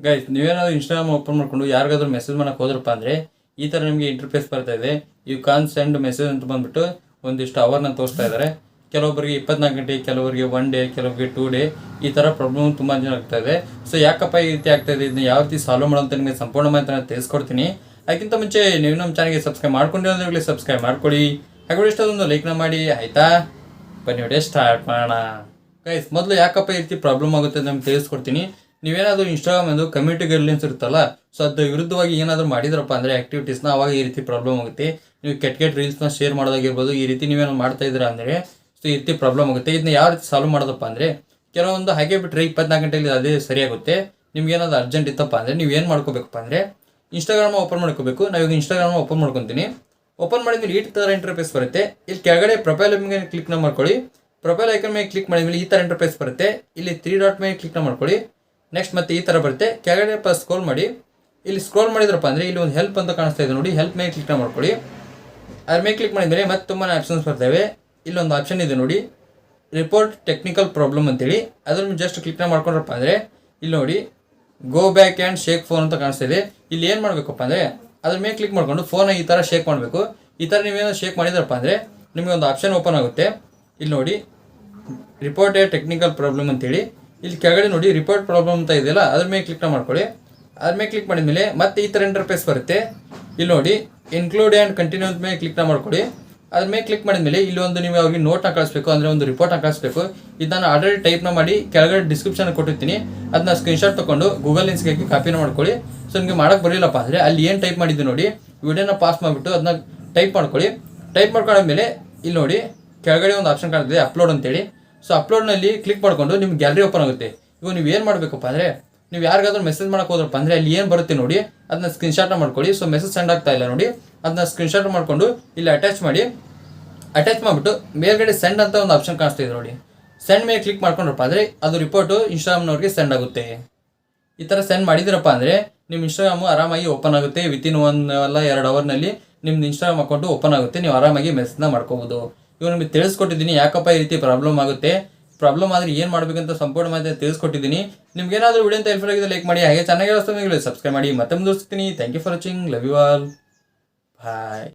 Guys, ನೀವೇನಾದ್ರು Instagram open ಮಾಡ್ಕೊಂಡು ಯಾರಿಗಾದ್ರೂ ಮೆಸೇಜ್ ಮಾಡಕ್ಕೆ ಹೋದ್ರಪ್ಪ ಅಂದರೆ ಈ ಥರ ನಿಮಗೆ ಇಂಟರ್ಫೇಸ್ ಬರ್ತಾ ಇದೆ. ಯು ಕಾನ್ ಸೆಂಡ್ ಮೆಸೇಜ್ ಅಂತ ಬಂದ್ಬಿಟ್ಟು ಒಂದಿಷ್ಟು ಅವರ್ನ ತೋರಿಸ್ತಾ ಇದ್ದಾರೆ. ಕೆಲವೊಬ್ಬರಿಗೆ 24 ಗಂಟೆ, ಕೆಲವರಿಗೆ 1 ಡೇ, ಕೆಲವರಿಗೆ 2 ಡೇ, ಈ ಥರ ಪ್ರಾಬ್ಲಮ್ ತುಂಬ ಜನ ಆಗ್ತಾ ಇದೆ. ಸೊ ಯಾಕಪ್ಪ ಈ ರೀತಿ ಆಗ್ತಾ ಇದೆ, ಇದನ್ನ ಯಾವ ರೀತಿ ಸಾಲ್ವ್ ಮಾಡೋಂತ ನಿಮಗೆ ಸಂಪೂರ್ಣ ಮಾಹಿತಿನ ತಿಳಿಸ್ಕೊಡ್ತೀನಿ. ಅದಕ್ಕಿಂತ ಮುಂಚೆ ನೀವು ನಮ್ಮ ಚಾನಲ್ಗೆ ಸಬ್ಸ್ಕ್ರೈಬ್ ಮಾಡ್ಕೊಂಡಿರೋದ್ರಲ್ಲಿ ಸಬ್ಸ್ಕ್ರೈಬ್ ಮಾಡ್ಕೊಳ್ಳಿ. ಹಾಗೆ ಇಷ್ಟೊಂದು ಲೈಕ್ನ ಮಾಡಿ, ಆಯಿತಾ? ಬನ್ನಿ ವಿಡಿಯೋ ಸ್ಟಾರ್ಟ್ ಮಾಡೋಣ. ಗೈಸ್, ಮೊದಲು ಯಾಕಪ್ಪ ಈ ರೀತಿ ಪ್ರಾಬ್ಲಮ್ ಆಗುತ್ತೆ ಅಂತ ನಿಮ್ಗೆ ತಿಳಿಸ್ಕೊಡ್ತೀನಿ. ನೀವೇನಾದರೂ ಇನ್ಸ್ಟಾಗ್ರಾಮ್ ಒಂದು ಕಮ್ಯುನಿಟಿ ಗೈಡ್ಲೈನ್ಸ್ ಇರುತ್ತಲ್ಲ, ಸೊ ಅದು ವಿರುದ್ಧವಾಗಿ ಏನಾದರೂ ಮಾಡಿದ್ರಪ್ಪ ಅಂದರೆ ಆ್ಯಕ್ಟಿವಿಟೀಸ್ನ, ಅವಾಗ ಈ ರೀತಿ ಪ್ರಾಬ್ಲಮ್ ಆಗುತ್ತೆ. ನೀವು ಕೆಟ್ಟ ರೀಲ್ಸ್ನ ಶೇರ್ ಮಾಡೋದಾಗಿರ್ಬೋದು, ಈ ರೀತಿ ನೀವೇನೋ ಮಾಡ್ತಾ ಇದ್ದೀರಾ ಅಂದರೆ ಸೊ ಈ ರೀತಿ ಪ್ರಾಬ್ಲಮ್ ಆಗುತ್ತೆ. ಇದನ್ನ ಯಾವ ರೀತಿ ಸಾಲ್ವ್ ಮಾಡೋದಪ್ಪ ಅಂದರೆ ಕೆಲವೊಂದು ಹಾಗೆ ಬಿಟ್ಟರೆ 24 ಗಂಟೆಯಲ್ಲಿ ಅದೇ ಸರಿಯಾಗುತ್ತೆ. ನಿಮ್ಗೆ ಏನಾದರೂ ಅರ್ಜೆಂಟ್ ಇತ್ತಪ್ಪ ಅಂದರೆ ನೀವು ಏನು ಮಾಡ್ಕೋಬೇಕಪ್ಪ ಅಂದರೆ ಇನ್ಸ್ಟಾಗ್ರಾಮ್ ಓಪನ್ ಮಾಡ್ಕೋಬೇಕು. ನಾವೀಗ ಇನ್ಸ್ಟಾಗ್ರಾಮ್ ಓಪನ್ ಮಾಡ್ಕೊತೀನಿ. ಓಪನ್ ಮಾಡಿದ್ಮೇಲೆ ಈ ಥರ ಇಂಟರ್ಫೇಸ್ ಬರುತ್ತೆ. ಇಲ್ಲಿ ಕೆಳಗಡೆ ಪ್ರೊಫೈಲ್ ಮೇಲೆ ಕ್ಲಿಕ್ನ ಮಾಡ್ಕೊಳ್ಳಿ. ಪ್ರೊಫೈಲ್ ಐಕನ್ ಮೇಲೆ ಕ್ಲಿಕ್ ಮಾಡಿದ್ಮೇಲೆ ಈ ಥರ ಇಂಟರ್ಫೇಸ್ ಬರುತ್ತೆ. ಇಲ್ಲಿ 3 ಡಾಟ್ ಮೇಲೆ ಕ್ಲಿಕ್ನ ಮಾಡ್ಕೊಳ್ಳಿ. ನೆಕ್ಸ್ಟ್ ಮತ್ತೆ ಈ ಥರ ಬರುತ್ತೆ. ಕೆಳಗಡೆ ಸ್ಕ್ರೋಲ್ ಮಾಡಿ. ಇಲ್ಲಿ ಸ್ಕ್ರೋಲ್ ಮಾಡಿದ್ರಪ್ಪ ಅಂದರೆ ಇಲ್ಲಿ ಒಂದು ಹೆಲ್ಪ್ ಅಂತ ಕಾಣಿಸ್ತಾ ಇದೆ ನೋಡಿ, ಹೆಲ್ಪ್ ಮೇಲೆ ಕ್ಲಿಕ್ನ ಮಾಡ್ಕೊಳ್ಳಿ. ಅದ್ರ ಮೇಲೆ ಕ್ಲಿಕ್ ಮಾಡಿದ್ಮೇಲೆ ಮತ್ತೆ ತುಂಬಾ ಆಪ್ಷನ್ಸ್ ಬರ್ತವೆ. ಇಲ್ಲೊಂದು ಆಪ್ಷನ್ ಇದೆ ನೋಡಿ, ರಿಪೋರ್ಟ್ ಟೆಕ್ನಿಕಲ್ ಪ್ರಾಬ್ಲಮ್ ಅಂತೇಳಿ. ಅದನ್ನು ಜಸ್ಟ್ ಕ್ಲಿಕ್ನ ಮಾಡ್ಕೊಂಡ್ರಪ್ಪ ಅಂದರೆ ಇಲ್ಲಿ ನೋಡಿ go back and shake phone ಅಂತ ಕಾಣಿಸ್ತಾ ಇದೆ. ಇಲ್ಲಿ ಏನು ಮಾಡಬೇಕಪ್ಪ ಅಂದರೆ ಅದ್ರ ಮೇಲೆ ಕ್ಲಿಕ್ ಮಾಡಿಕೊಂಡು ಫೋನ ಈ ಥರ ಶೇಕ್ ಮಾಡಬೇಕು. ಈ ಥರ ನೀವೇನೋ ಶೇಕ್ ಮಾಡಿದ್ರಪ್ಪ ಅಂದರೆ ನಿಮಗೆ ಒಂದು ಆಪ್ಷನ್ ಓಪನ್ ಆಗುತ್ತೆ. ಇಲ್ಲಿ ನೋಡಿ ರಿಪೋರ್ಟ್ ಎ ಟೆಕ್ನಿಕಲ್ ಪ್ರಾಬ್ಲಮ್ ಅಂತೇಳಿ. ಇಲ್ಲಿ ಕೆಳಗಡೆ ನೋಡಿ ರಿಪೋರ್ಟ್ ಪ್ರಾಬ್ಲಮ್ ಅಂತ ಇದೆಯಲ್ಲ, ಅದ್ರ ಮೇಲೆ ಕ್ಲಿಕ್ನ ಮಾಡ್ಕೊಳ್ಳಿ. ಅದ್ರ ಮೇಲೆ ಕ್ಲಿಕ್ ಮಾಡಿದ್ಮೇಲೆ ಮತ್ತೆ ಈ ಥರ ಇಂಟರ್ಫೇಸ್ ಬರುತ್ತೆ. ಇಲ್ಲಿ ನೋಡಿ ಇನ್ಕ್ಲೂಡ್ ಆ್ಯಂಡ್ ಕಂಟಿನ್ಯೂ ಅಂತ ಮೇಲೆ ಕ್ಲಿಕ್ನ ಮಾಡ್ಕೊಳ್ಳಿ. ಅದ್ರ ಮೇಲೆ ಕ್ಲಿಕ್ ಮಾಡಿದ್ಮೇಲೆ ಇಲ್ಲಿ ಒಂದು ನೀವು ಅವ್ರಿಗೆ ನೋಟ್ನ ಕಳಿಸ್ಬೇಕು, ಅಂದರೆ ಒಂದು ರಿಪೋರ್ಟ್ನ ಕಳಿಸ್ಬೇಕು. ಇದನ್ನು ಆಲ್ರೆಡಿ ಟೈಪ್ನ ಮಾಡಿ ಕೆಳಗಡೆ ಡಿಸ್ಕ್ರಿಪ್ಷನ್ ಕೊಟ್ಟಿರ್ತೀನಿ. ಅದನ್ನ ಸ್ಕ್ರೀನ್ಶಾಟ್ ತೊಗೊಂಡು ಗೂಗಲ್ ಲಿಂಕ್ಸ್ಗೆ ಹಾಕಿ ಕಾಪಿನ ಮಾಡ್ಕೊಳ್ಳಿ. ಸೊ ನಿಮಗೆ ಮಾಡೋಕ್ಕೆ ಬರಲಿಲ್ಲಪ್ಪ ಅಂದರೆ ಅಲ್ಲಿ ಏನು ಟೈಪ್ ಮಾಡಿದ್ದು ನೋಡಿ, ವಿಡಿಯೋನ ಪಾಸ್ ಮಾಡಿಬಿಟ್ಟು ಅದನ್ನ ಟೈಪ್ ಮಾಡ್ಕೊಳ್ಳಿ. ಟೈಪ್ ಮಾಡ್ಕೊಂಡ್ಮೇಲೆ ಇಲ್ಲಿ ನೋಡಿ ಕೆಳಗಡೆ ಒಂದು ಆಪ್ಷನ್ ಕಾಣ್ತಿದೆ ಅಪ್ಲೋಡ್ ಅಂತೇಳಿ. ಸೊ ಅಪ್ಲೋಡ್ನಲ್ಲಿ ಕ್ಲಿಕ್ ಮಾಡಿಕೊಂಡು ನಿಮ್ಗೆ ಗ್ಯಾಲರಿ ಓಪನ್ ಆಗುತ್ತೆ. ಇವಾಗ ನೀವು ಏನು ಮಾಡಬೇಕಪ್ಪ ಅಂದರೆ ನೀವು ಯಾರಿಗಾದ್ರೂ ಮೆಸೇಜ್ ಮಾಡೋಕೆ ಹೋದ್ರಪ್ಪ ಅಂದರೆ ಅಲ್ಲಿ ಏನು ಬರುತ್ತೆ ನೋಡಿ, ಅದನ್ನ ಸ್ಕ್ರೀನ್ಶಾಟ್ನ ಮಾಡ್ಕೊಳ್ಳಿ. ಸೊ ಮೆಸೇಜ್ ಸೆಂಡ್ ಆಗ್ತಾ ಇಲ್ಲ ನೋಡಿ, ಅದನ್ನ ಸ್ಕ್ರೀನ್ಶಾಟ್ ಮಾಡಿಕೊಂಡು ಇಲ್ಲಿ ಅಟ್ಯಾಚ್ ಮಾಡಿ. ಅಟ್ಯಾಚ್ ಮಾಡಿಬಿಟ್ಟು ಮೇಲ್ಗಡೆ ಸೆಂಡ್ ಅಂತ ಒಂದು ಆಪ್ಷನ್ ಕಾಣಿಸ್ತಾ ಇದೆ ನೋಡಿ, ಸೆಂಡ್ ಮೇಲೆ ಕ್ಲಿಕ್ ಮಾಡ್ಕೊಂಡ್ರಪ್ಪ ಅಂದರೆ ಅದು ರಿಪೋರ್ಟು ಇನ್ಸ್ಟಾಗ್ರಾಮ್ನವ್ರಿಗೆ ಸೆಂಡ್ ಆಗುತ್ತೆ. ಈ ಥರ ಸೆಂಡ್ ಮಾಡಿದಿರಪ್ಪ ಅಂದರೆ ನಿಮ್ಮ ಇನ್ಸ್ಟಾಗ್ರಾಮು ಆರಾಮಾಗಿ ಓಪನ್ ಆಗುತ್ತೆ. ವಿತಿನ್ 1 ಅಲ್ಲ 2 ಅವರ್ನಲ್ಲಿ ನಿಮ್ದು ಇನ್ಸ್ಟಾಗ್ರಾಮ್ ಅಕೌಂಟು ಓಪನ್ ಆಗುತ್ತೆ. ನೀವು ಆರಾಮಾಗಿ ಮೆಸೇಜ್ನ ಮಾಡ್ಕೋಬೋದು. ಇವಾಗ ನಿಮಗೆ ತಿಳಿಸ್ಕೊಟ್ಟಿದ್ದೀನಿ ಯಾಕಪ್ಪ ಈ ರೀತಿ ಪ್ರಾಬ್ಲಮ್ ಆಗುತ್ತೆ, ಪ್ರಾಬ್ಲಮ್ ಆದರೆ ಏನು ಮಾಡಬೇಕಂತ ಸಂಪೂರ್ಣ ಮಾಹಿತಿ ತಿಳಿಸ್ಕೊಟ್ಟಿದ್ದೀನಿ. ನಿಮ್ಗೇನಾದರೂ ವಿಡಿಯೋ ಅಂತ ಹೆಲ್ಪ್ಫುಲ್ ಆಗಿದೆ ಲೈಕ್ ಮಾಡಿ, ಹಾಗೆ ಚೆನ್ನಾಗಿರೋ ಸಬ್ಸ್ಕ್ರೈಬ್ ಮಾಡಿ. ಮತ್ತೆ ಮುಂದುವರಿಸ್ತೀನಿ. Thank you for watching. Love you all. Bye.